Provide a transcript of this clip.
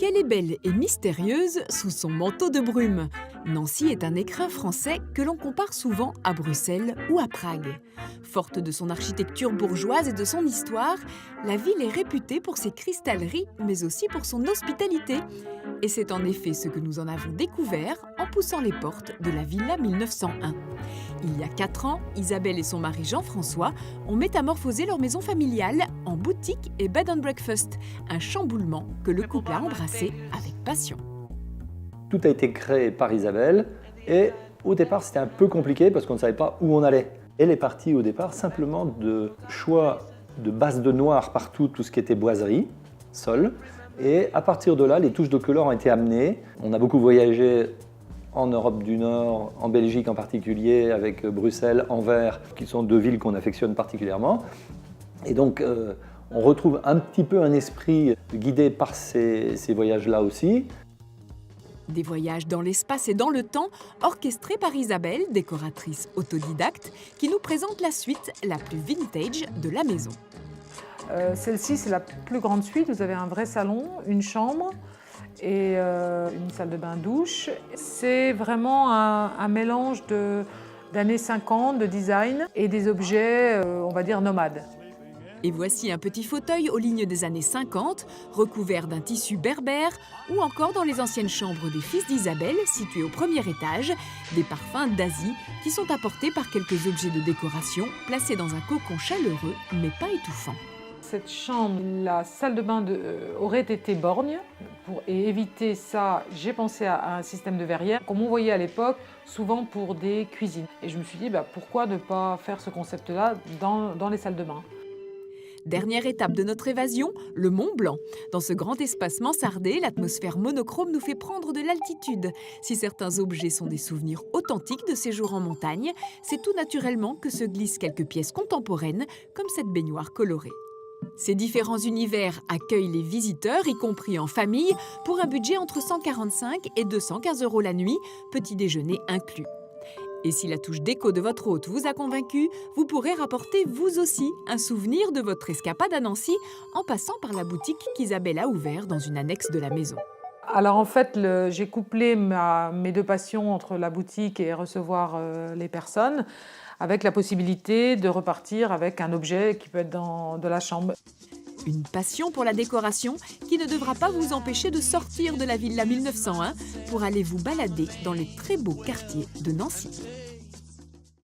Elle est belle et mystérieuse sous son manteau de brume. Nancy est un écrin français que l'on compare souvent à Bruxelles ou à Prague. Forte de son architecture bourgeoise et de son histoire, la ville est réputée pour ses cristalleries, mais aussi pour son hospitalité. Et c'est en effet ce que nous en avons découvert en poussant les portes de la Villa 1901. Il y a 4 ans, Isabelle et son mari Jean-François ont métamorphosé leur maison familiale en boutique et bed and breakfast, un chamboulement que le couple a embrassé avec passion. Tout a été créé par Isabelle et au départ c'était un peu compliqué parce qu'on ne savait pas où on allait. Elle est partie au départ simplement de choix de base de noir partout, tout ce qui était boiserie, sol. Et à partir de là, les touches de couleur ont été amenées. On a beaucoup voyagé en Europe du Nord, en Belgique en particulier, avec Bruxelles, Anvers, qui sont 2 villes qu'on affectionne particulièrement. Et donc, on retrouve un petit peu un esprit guidé par ces voyages-là aussi. Des voyages dans l'espace et dans le temps, orchestrés par Isabelle, décoratrice autodidacte, qui nous présente la suite la plus vintage de la maison. Celle-ci, c'est la plus grande suite. Vous avez un vrai salon, une chambre et une salle de bain-douche. C'est vraiment un mélange d'années 50, de design et des objets, on va dire, nomades. Et voici un petit fauteuil aux lignes des années 50, recouvert d'un tissu berbère, ou encore dans les anciennes chambres des fils d'Isabelle, situées au premier étage, des parfums d'Asie qui sont apportés par quelques objets de décoration placés dans un cocon chaleureux mais pas étouffant. Cette chambre, la salle de bain aurait été borgne. Et éviter ça, j'ai pensé à un système de verrière, comme on voyait à l'époque, souvent pour des cuisines. Et je me suis dit, pourquoi ne pas faire ce concept-là dans les salles de bain ? Dernière étape de notre évasion, le Mont Blanc. Dans ce grand espace mansardé, l'atmosphère monochrome nous fait prendre de l'altitude. Si certains objets sont des souvenirs authentiques de séjours en montagne, c'est tout naturellement que se glissent quelques pièces contemporaines, comme cette baignoire colorée. Ces différents univers accueillent les visiteurs, y compris en famille, pour un budget entre 145 et 215 € la nuit, petit déjeuner inclus. Et si la touche déco de votre hôte vous a convaincu, vous pourrez rapporter vous aussi un souvenir de votre escapade à Nancy en passant par la boutique qu'Isabelle a ouverte dans une annexe de la maison. Alors en fait, j'ai couplé mes 2 passions entre la boutique et recevoir les personnes, avec la possibilité de repartir avec un objet qui peut être de la chambre. Une passion pour la décoration qui ne devra pas vous empêcher de sortir de la Villa 1901 pour aller vous balader dans les très beaux quartiers de Nancy.